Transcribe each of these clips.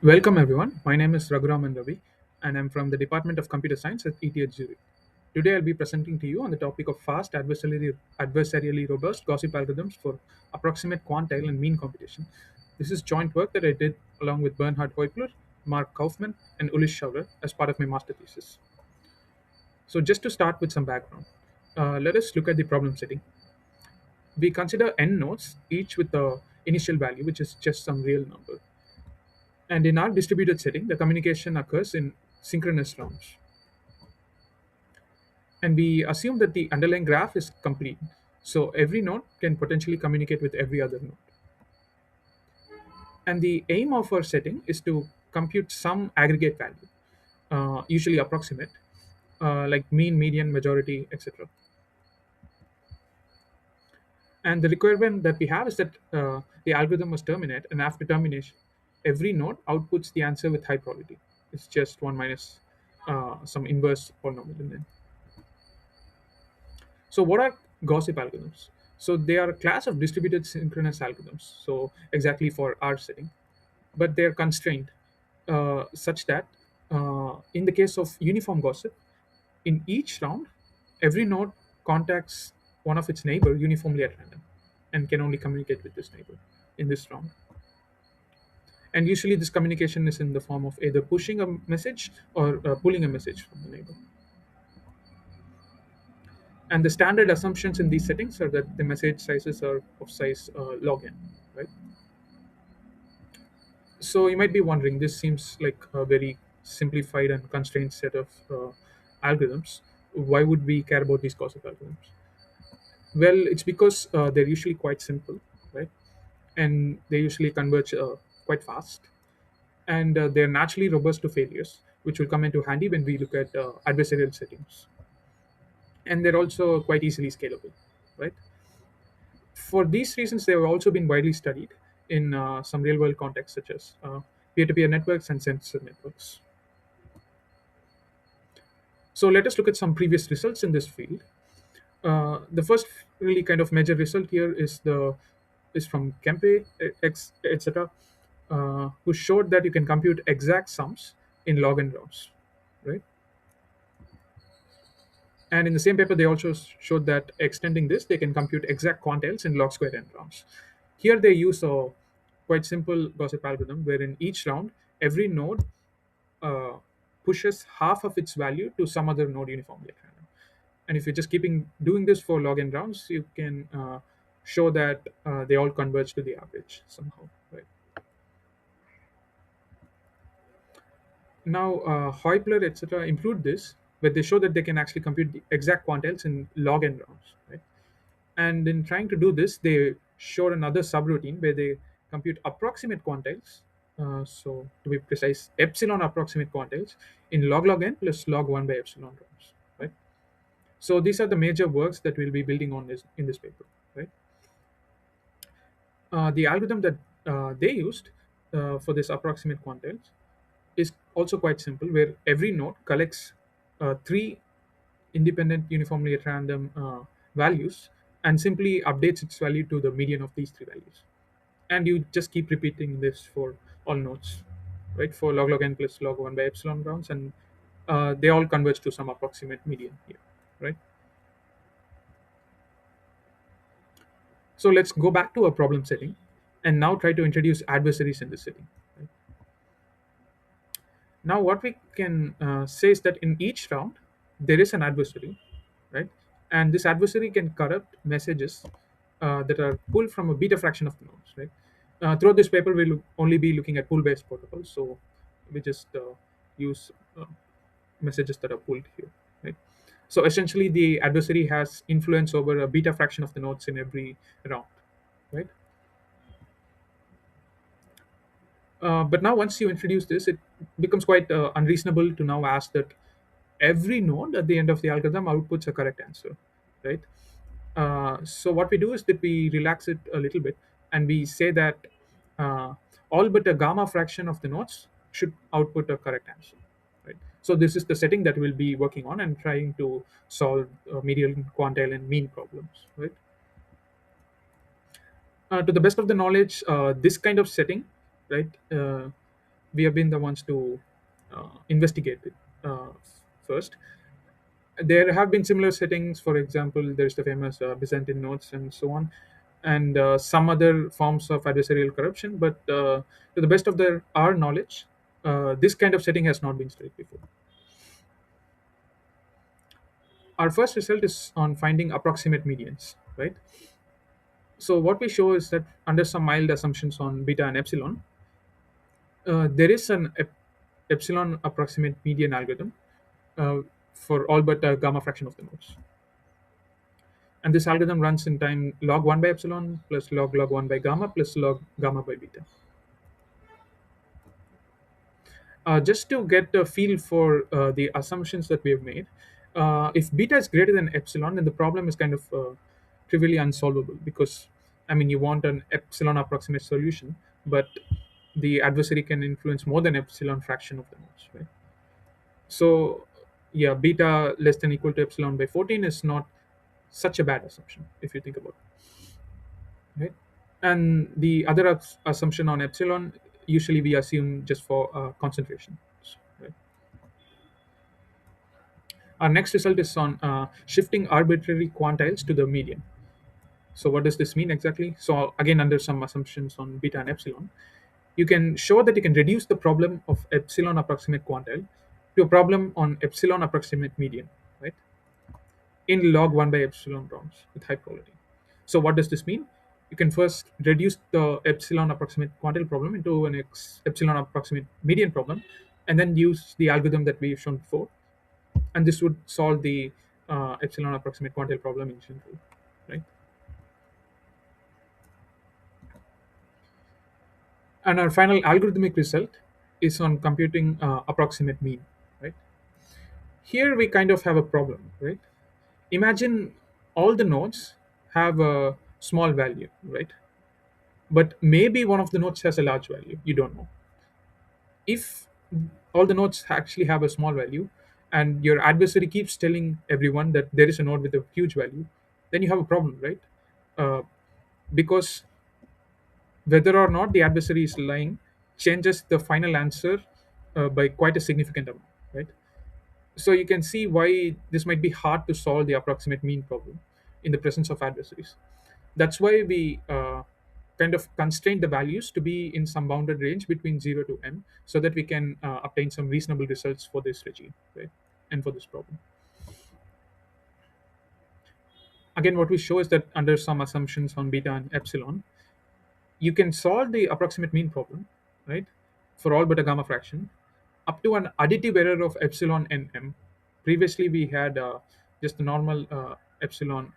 Welcome everyone. My name is Raghuram Ravi, and I'm from the Department of Computer Science at ETHGV. Today I'll be presenting to you on the topic of fast adversarially robust gossip algorithms for approximate quantile and mean computation. This is joint work that I did along with Bernhard Heupler, Mark Kaufman, and Ulis Schauler as part of my master thesis. So just to start with some background, let us look at the problem setting. We consider n nodes, each with the initial value, which is just some real number. And in our distributed setting, the communication occurs in synchronous rounds. And we assume that the underlying graph is complete. So every node can potentially communicate with every other node. And the aim of our setting is to compute some aggregate value, usually approximate, like mean, median, majority, etc. And the requirement that we have is that the algorithm must terminate, and after termination, every node outputs the answer with high probability. It's just 1 minus some inverse polynomial in n. So, what are gossip algorithms? So, they are a class of distributed synchronous algorithms. So, exactly for our setting, but they are constrained such that in the case of uniform gossip, in each round, every node contacts one of its neighbor uniformly at random and can only communicate with this neighbor in this round. And usually, this communication is in the form of either pushing a message or pulling a message from the neighbor. And the standard assumptions in these settings are that the message sizes are of size log n, right? So you might be wondering, this seems like a very simplified and constrained set of algorithms. Why would we care about these gossip algorithms? Well, it's because they're usually quite simple, right? And they usually converge quite fast, and they're naturally robust to failures, which will come into handy when we look at adversarial settings. And they're also quite easily scalable, right? For these reasons, they have also been widely studied in some real world contexts, such as peer to peer networks and sensor networks. So, let us look at some previous results in this field. The first really kind of major result here is from Kempe, etc., who showed that you can compute exact sums in log n rounds, right? And in the same paper, they also showed that extending this, they can compute exact quantiles in log square n rounds. Here, they use a quite simple gossip algorithm wherein each round, every node uh, pushes half of its value to some other node uniformly at random. And if you're just keeping doing this for log n rounds, you can show that they all converge to the average somehow, right? Now, Heupler, etc., improved this, where they show that they can actually compute the exact quantiles in log n rounds, right? And in trying to do this, they showed another subroutine where they compute approximate quantiles. So to be precise, epsilon approximate quantiles in log n plus log 1 by epsilon rounds, right? So these are the major works that we'll be building on this in this paper, right? The algorithm that they used for this approximate quantiles is also quite simple, where every node collects three independent uniformly at random values and simply updates its value to the median of these three values. And you just keep repeating this for all nodes, right? For log n plus log 1 by epsilon rounds, and they all converge to some approximate median here, right? So let's go back to a problem setting and now try to introduce adversaries in this setting. Right? Now, what we can say is that in each round, there is an adversary, right? And this adversary can corrupt messages that are pulled from a beta fraction of the nodes, right? Throughout this paper, we'll only be looking at pull-based protocols, so we just use messages that are pulled here, right? So essentially, the adversary has influence over a beta fraction of the nodes in every round, right? But now, once you introduce this, it becomes quite unreasonable to now ask that every node at the end of the algorithm outputs a correct answer, right? So what we do is that we relax it a little bit, and we say that uh, all but a gamma fraction of the nodes should output a correct answer, right? So this is the setting that we'll be working on and trying to solve median, quantile, and mean problems, right? To the best of the knowledge, this kind of setting, right? we have been the ones to investigate it first. There have been similar settings. For example, there's the famous Byzantine notes and so on, and some other forms of adversarial corruption. But to the best of our knowledge, this kind of setting has not been studied before. Our first result is on finding approximate medians, right? So what we show is that under some mild assumptions on beta and epsilon, there is an epsilon approximate median algorithm uh, for all but a gamma fraction of the nodes. And this algorithm runs in time log 1 by epsilon plus log 1 by gamma plus log gamma by beta. Just to get a feel for the assumptions that we have made, if beta is greater than epsilon, then the problem is kind of trivially unsolvable because, I mean, you want an epsilon approximate solution, but the adversary can influence more than epsilon fraction of the nodes, right? So, yeah, beta less than equal to epsilon by 14 is not such a bad assumption if you think about it, right? And the other assumption on epsilon, usually we assume just for concentration, right? Our next result is on shifting arbitrary quantiles to the median. So what does this mean exactly? So again, under some assumptions on beta and epsilon, you can show that you can reduce the problem of epsilon approximate quantile to a problem on epsilon approximate median, right? In log 1 by epsilon rounds with high probability. So what does this mean? You can first reduce the epsilon approximate quantile problem into an epsilon approximate median problem, and then use the algorithm that we've shown before, and this would solve the epsilon approximate quantile problem in general, right? And our final algorithmic result is on computing approximate mean, right? Here we kind of have a problem, right? Imagine all the nodes have a small value, right? But maybe one of the nodes has a large value. You don't know. If all the nodes actually have a small value, and your adversary keeps telling everyone that there is a node with a huge value, then you have a problem, right? Uh, because whether or not the adversary is lying changes the final answer by quite a significant amount, right? So you can see why this might be hard to solve the approximate mean problem in the presence of adversaries. That's why we kind of constrain the values to be in some bounded range between 0 to m, so that we can obtain some reasonable results for this regime, right? And for this problem. Again, what we show is that under some assumptions on beta and epsilon, you can solve the approximate mean problem, right, for all but a gamma fraction, up to an additive error of epsilon and m. Previously, we had just the normal epsilon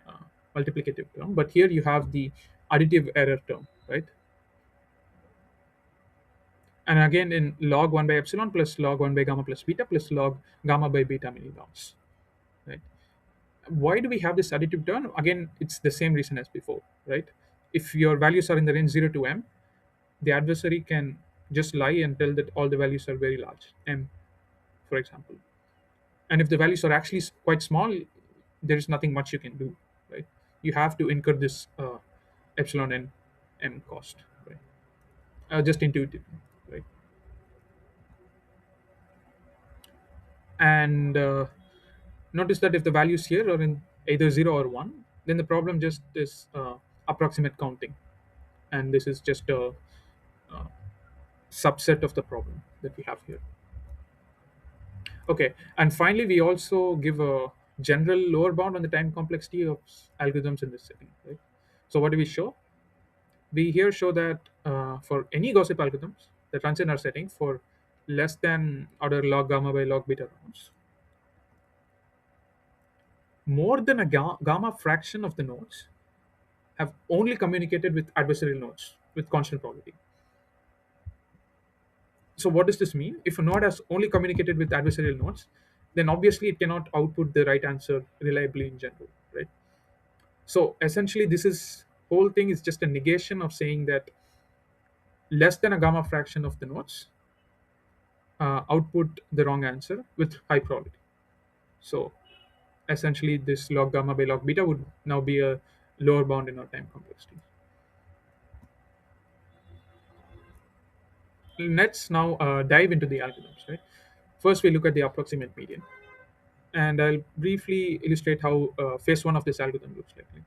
multiplicative term, but here you have the additive error term, right? And again, in log 1 by epsilon plus log 1 by gamma plus beta plus log gamma by beta many rounds, right? Why do we have this additive term? Again, it's the same reason as before, right? If your values are in the range 0 to m, the adversary can just lie and tell that all the values are very large, m, for example. And if the values are actually quite small, there is nothing much you can do, right? You have to incur this epsilon and m cost, right? Just intuitively, right? And notice that if the values here are in either 0 or 1, then the problem just is approximate counting, and this is just a subset of the problem that we have here. Okay, and finally, we also give a general lower bound on the time complexity of algorithms in this setting, right? So what do we show? We here show that for any gossip algorithms that runs in our setting for less than order log gamma by log beta rounds, more than a gamma fraction of the nodes have only communicated with adversarial nodes with constant probability. So what does this mean? If a node has only communicated with adversarial nodes, then obviously it cannot output the right answer reliably in general, right? So essentially, this is whole thing is just a negation of saying that less than a gamma fraction of the nodes output the wrong answer with high probability. So essentially, this log gamma by log beta would now be a lower bound in our time complexity. Let's now dive into the algorithms, right? First, we look at the approximate median, and I'll briefly illustrate how phase one of this algorithm looks like. Right?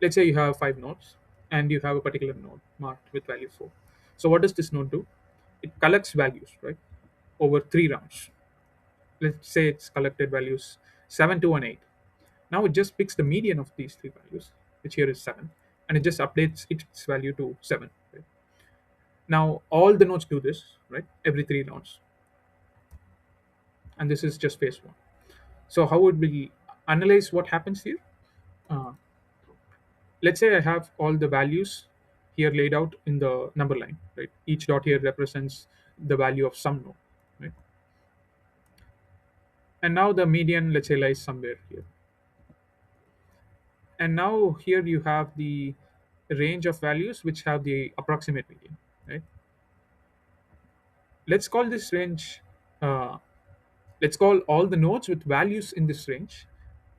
Let's say you have five nodes, and you have a particular node marked with value 4. So, what does this node do? It collects values, right, over three rounds. Let's say it's collected values 7, 2, and 8. Now it just picks the median of these three values, which here is 7, and it just updates its value to 7. Right? Now, all the nodes do this, right, every three rounds, and this is just phase one. So, how would we analyze what happens here? Uh, let's say I have all the values here laid out in the number line, right? Each dot here represents the value of some node, right? And now the median, let's say, lies somewhere here. And now here you have the range of values which have the approximate median, right? Let's call this range, uh, let's call all the nodes with values in this range,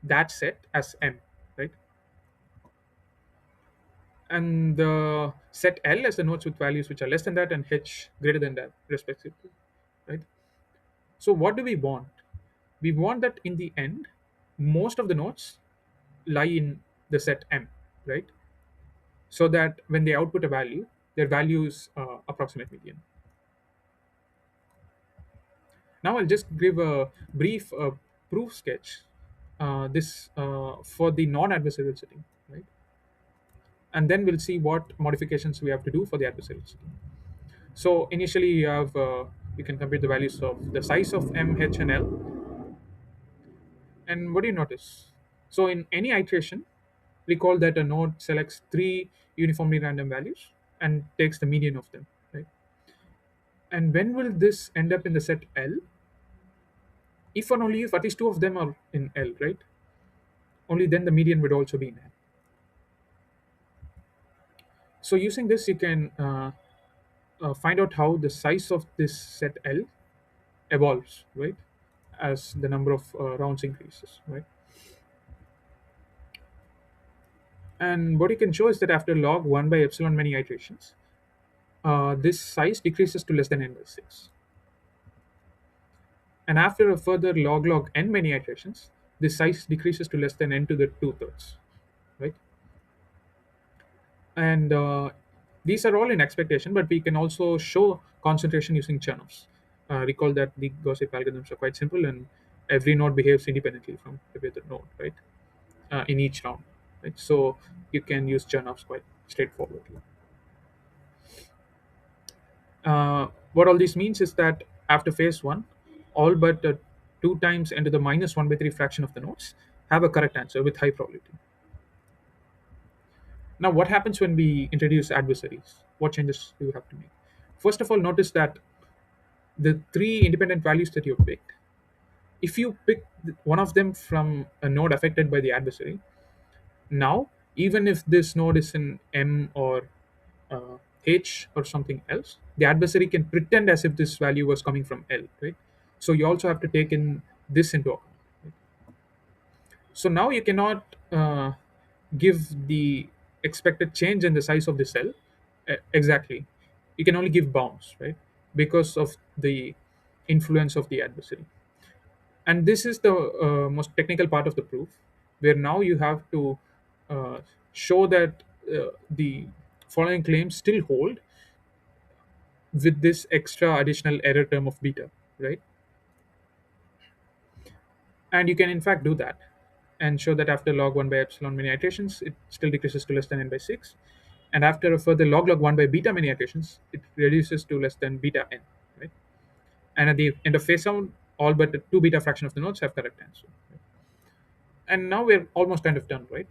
that set as M, right? And the set L as the nodes with values which are less than that and H greater than that, respectively, right? So, what do we want? We want that in the end, most of the nodes lie in the set M, right? So that when they output a value, their value is approximate median. Now, I'll just give a brief proof sketch this for the non-adversarial setting, right? And then we'll see what modifications we have to do for the adversarial setting. So initially, you can compute the values of the size of M, H, and L. And what do you notice? So in any iteration, recall that a node selects three uniformly random values and takes the median of them, right? And when will this end up in the set L? If and only if at least two of them are in L, right? Only then the median would also be in L. So using this, you can find out how the size of this set L evolves, right? As the number of rounds increases, right? And what you can show is that after log 1 by epsilon many iterations, this size decreases to less than n by 6. And after a further log n many iterations, this size decreases to less than n to the 2/3, right? And these are all in expectation, but we can also show concentration using Chernovs. Recall that the gossip algorithms are quite simple, and every node behaves independently from every other node, right? In each round, right? So you can use Chernovs quite straightforwardly. What all this means is that after phase one, all but two times into the minus 1 by 3 fraction of the nodes have a correct answer with high probability. Now, what happens when we introduce adversaries? What changes do you have to make? First of all, notice that the three independent values that you picked, if you pick one of them from a node affected by the adversary, now even if this node is in M or H or something else, the adversary can pretend as if this value was coming from L, right? So you also have to take in this into account. Right? So now you cannot give the expected change in the size of the cell exactly. You can only give bounds, right? Because of the influence of the adversary. And this is the most technical part of the proof, where now you have to show that the following claims still hold with this extra additional error term of beta, right? And you can in fact do that and show that after log 1 by epsilon many iterations, it still decreases to less than n by 6. And after a further log 1 by beta many iterations, it reduces to less than beta n, right? And at the end of phase out, all but the 2 beta fraction of the nodes have correct answer. Right? And now we're almost kind of done, right?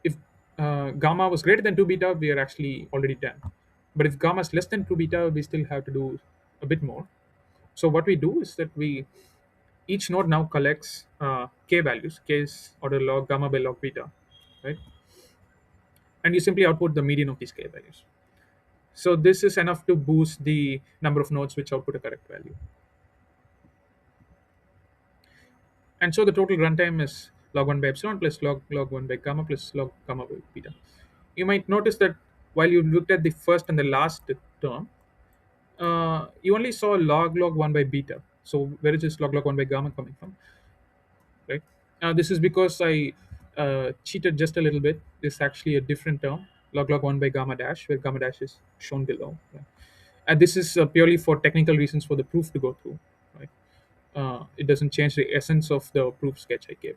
If gamma was greater than 2 beta, we are actually already done. But if gamma is less than 2 beta, we still have to do a bit more. So what we do is that we each node now collects k values. K is order log gamma by log beta, right? And you simply output the median of these k values. So this is enough to boost the number of nodes which output a correct value. And so the total runtime is log 1 by epsilon plus log 1 by gamma plus log gamma by beta. You might notice that while you looked at the first and the last term, You only saw log 1 by beta. So where is this log 1 by gamma coming from, right? This is because I cheated just a little bit. This is actually a different term, log 1 by gamma dash, where gamma dash is shown below. Right? And this is purely for technical reasons for the proof to go through. Right? It doesn't change the essence of the proof sketch I gave.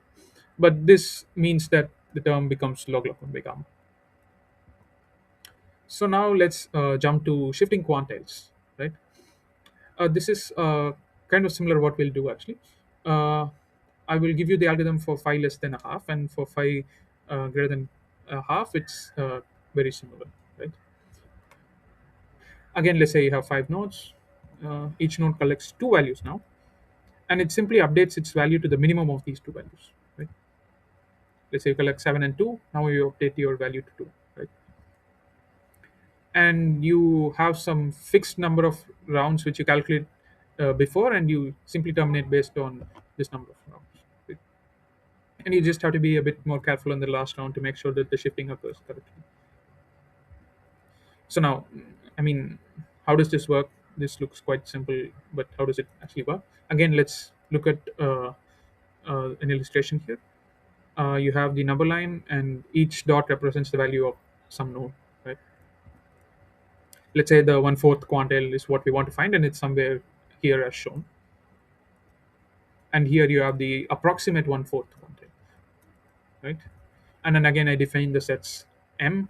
But this means that the term becomes log 1 by gamma. So now let's jump to shifting quantiles, right? This is kind of similar what we'll do actually. Uh, I will give you the algorithm for phi less than a half, and for phi greater than a half, it's very similar, right? Again, let's say you have 5 nodes. Each node collects two values now, and it simply updates its value to the minimum of these two values, right? Let's say you collect 7 and 2. Now you update your value to 2, right? And you have some fixed number of rounds which you calculate before, and you simply terminate based on this number of rounds, right? And you just have to be a bit more careful in the last round to make sure that the shifting occurs correctly. So now, I mean, how does this work? This looks quite simple, but how does it actually work? Again, let's look at an illustration here. You have the number line, and each dot represents the value of some node, right? Let's say the one-fourth quantile is what we want to find, and it's somewhere here as shown. And here you have the approximate one-fourth quantile, right? And then again, I define the sets M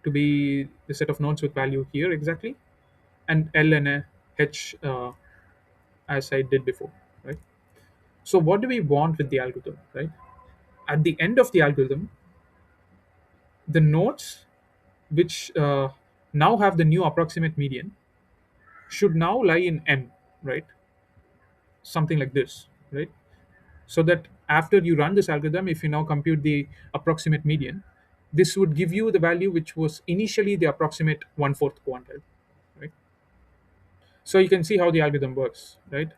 to be the set of nodes with value here exactly, and L and H as I did before, right? So what do we want with the algorithm, right? At the end of the algorithm, the nodes which now have the new approximate median should now lie in M, right? Something like this, right? So that after you run this algorithm, if you now compute the approximate median, this would give you the value which was initially the approximate one-fourth quantile, right? So you can see how the algorithm works, right?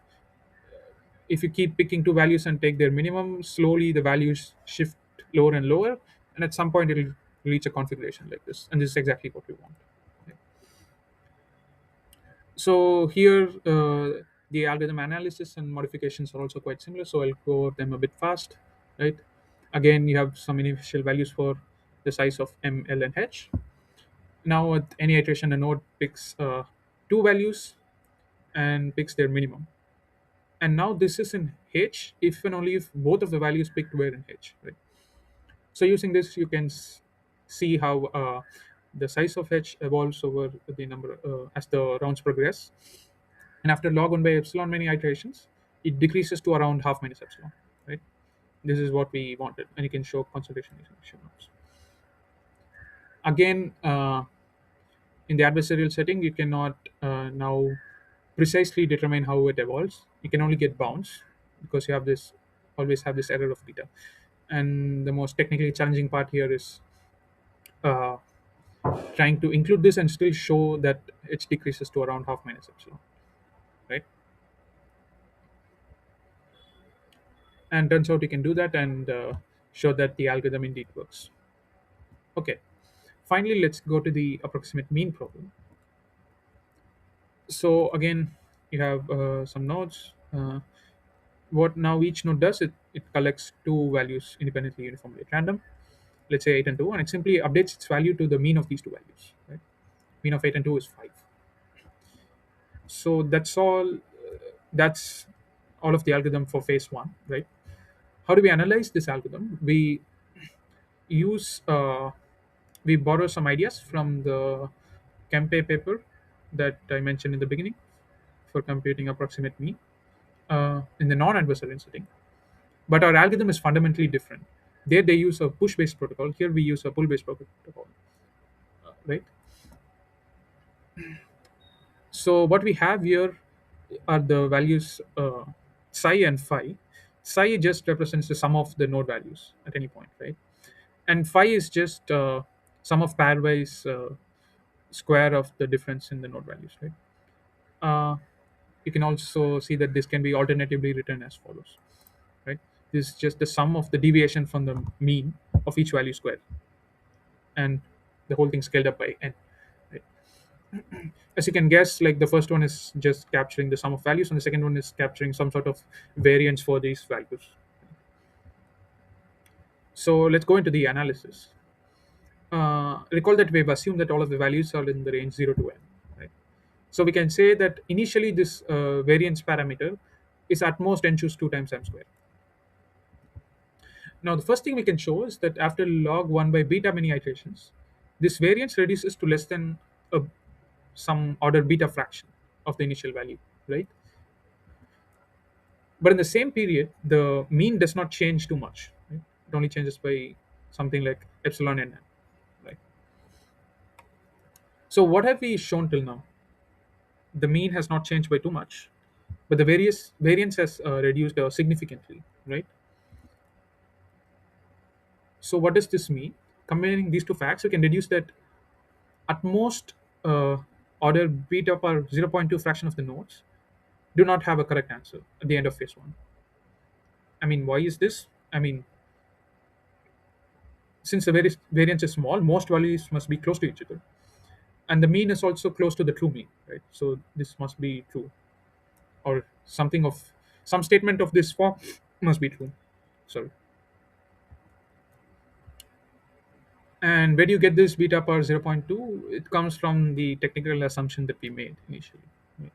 If you keep picking two values and take their minimum, slowly the values shift lower and lower, and at some point it'll reach a configuration like this, and this is exactly what we want. Okay. So here, the algorithm analysis and modifications are also quite similar. So I'll go over them a bit fast, right? Again, you have some initial values for the size of M, L, and H. Now, at any iteration, a node picks two values and picks their minimum. And now this is in H if and only if both of the values picked were in H, right? So using this, you can see how the size of H evolves over the number as the rounds progress. And after log 1 by epsilon many iterations, it decreases to around half minus epsilon, right? This is what we wanted, and you can show concentration using show notes. Again, in the adversarial setting, you cannot now precisely determine how it evolves. You can only get bounds because you have this always have this error of beta. And the most technically challenging part here is uh, trying to include this and still show that it decreases to around half minus epsilon, right? And turns out you can do that and show that the algorithm indeed works. Okay, finally, let's go to the approximate mean problem. So again, you have some nodes. What now each node does, it collects two values independently uniformly at random, let's say 8 and 2, and it simply updates its value to the mean of these two values, right? Mean of 8 and 2 is 5. So that's all of the algorithm for phase one, right? How do we analyze this algorithm? Use we borrow some ideas from the Kempe paper that I mentioned in the beginning for computing approximate mean in the non-adversarial setting. But our algorithm is fundamentally different. There they use a push-based protocol. Here we use a pull-based protocol, right? So what we have here are the values psi and phi. Psi just represents the sum of the node values at any point, right? And phi is just sum of pairwise square of the difference in the node values, right? Uh, you can also see that this can be alternatively written as follows, right? This is just the sum of the deviation from the mean of each value square, and the whole thing scaled up by n, right? As you can guess, like the first one is just capturing the sum of values, and the second one is capturing some sort of variance for these values. So let's go into the analysis. Recall that we've assumed that all of the values are in the range 0 to n. Right? So we can say that initially this variance parameter is at most n choose 2 times m squared. Now the first thing we can show is that after log 1 by beta many iterations, this variance reduces to less than a, some order beta fraction of the initial value, right? But in the same period, the mean does not change too much. Right? It only changes by something like epsilon n, right? So what have we shown till now? The mean has not changed by too much, but the various variance has reduced significantly, right? So what does this mean? Combining these two facts, we can deduce that at most uh, order beta per zero point 0.2 fraction of the nodes do not have a correct answer at the end of phase one. I mean, why is this? I mean, since the variance is small, most values must be close to each other, and the mean is also close to the true mean, right? So this must be true, or something of some statement of this form must be true. Sorry. And where do you get this beta power zero point 0.2? It comes from the technical assumption that we made initially. Right?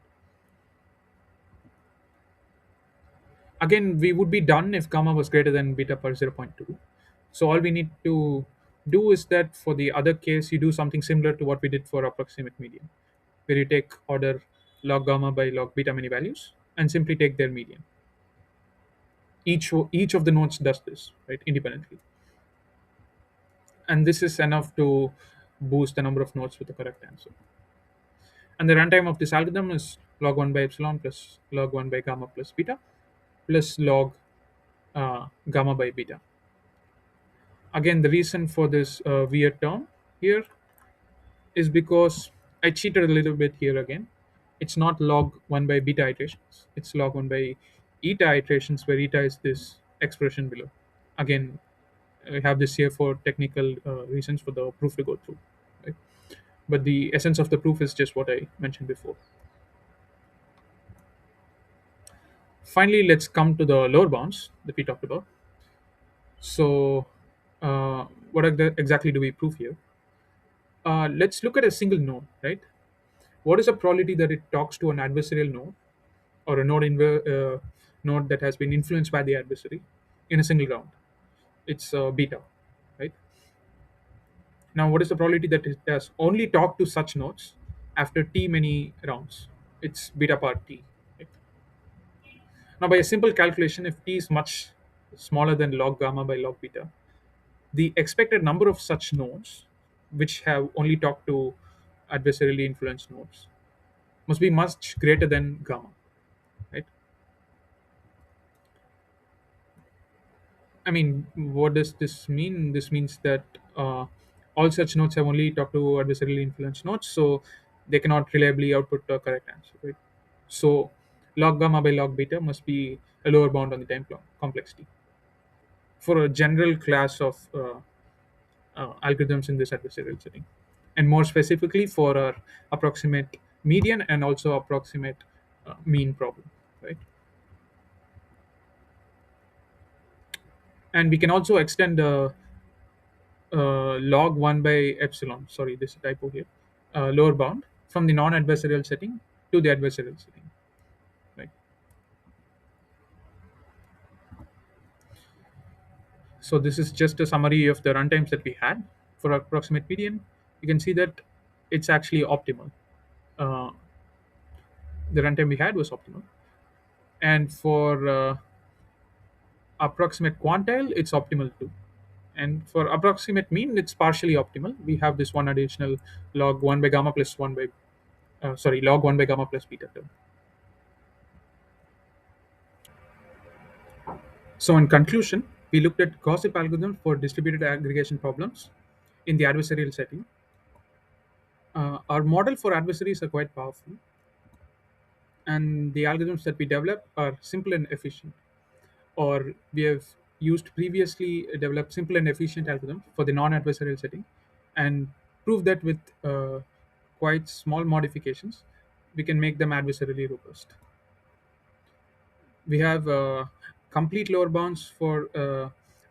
Again, we would be done if gamma was greater than beta power zero point 0.2. So all we need to do is that for the other case, you do something similar to what we did for approximate median, where you take order log gamma by log beta many values and simply take their median. Each of the nodes does this, right, independently, and this is enough to boost the number of nodes with the correct answer. And the runtime of this algorithm is log 1 by epsilon plus log 1 by gamma plus beta plus log gamma by beta. Again, the reason for this weird term here is because I cheated a little bit here again. It's not log 1 by beta iterations, it's log 1 by eta iterations, where eta is this expression below. Again, I have this here for technical reasons for the proof to go through. Right? But the essence of the proof is just what I mentioned before. Finally, let's come to the lower bounds that we talked about. So, what exactly do we prove here? Let's look at a single node, right? What is the probability that it talks to an adversarial node or a node that has been influenced by the adversary in a single round? It's beta, right? Now, what is the probability that it has only talked to such nodes after t many rounds? It's beta power t. Right? Now, by a simple calculation, if t is much smaller than log gamma by log beta, the expected number of such nodes, which have only talked to adversarially influenced nodes, must be much greater than gamma, right? I mean, what does this mean? This means that all such nodes have only talked to adversarially influenced nodes, so they cannot reliably output the correct answer, right? So log gamma by log beta must be a lower bound on the time complexity for a general class of algorithms in this adversarial setting, and more specifically for our approximate median and also approximate mean problem, right? And we can also extend log 1 by epsilon, sorry, this is a typo here, lower bound from the non-adversarial setting to the adversarial setting, right? So this is just a summary of the runtimes that we had for approximate median. You can see that it's actually optimal. uh, the runtime we had was optimal, and for approximate quantile it's optimal too, and for approximate mean it's partially optimal. We have this one additional log 1 by gamma plus 1 by log 1 by gamma plus beta term. So in conclusion, we looked at gossip algorithm for distributed aggregation problems in the adversarial setting. Our model for adversaries are quite powerful, and the algorithms that we develop are simple and efficient, or we have used previously developed simple and efficient algorithms for the non-adversarial setting and prove that with quite small modifications, we can make them adversarially robust. We have complete lower bounds for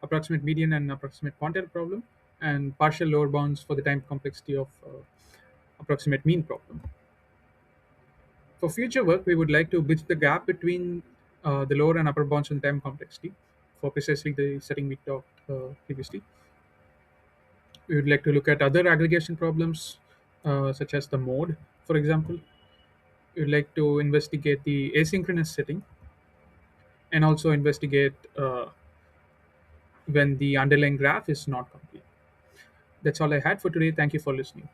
approximate median and approximate quantile problem, and partial lower bounds for the time complexity of approximate mean problem. For future work, we would like to bridge the gap between the lower and upper bounds in time complexity for precisely the setting we talked previously. We would like to look at other aggregation problems, such as the mode, for example. We would like to investigate the asynchronous setting and also investigate when the underlying graph is not complete. That's all I had for today. Thank you for listening.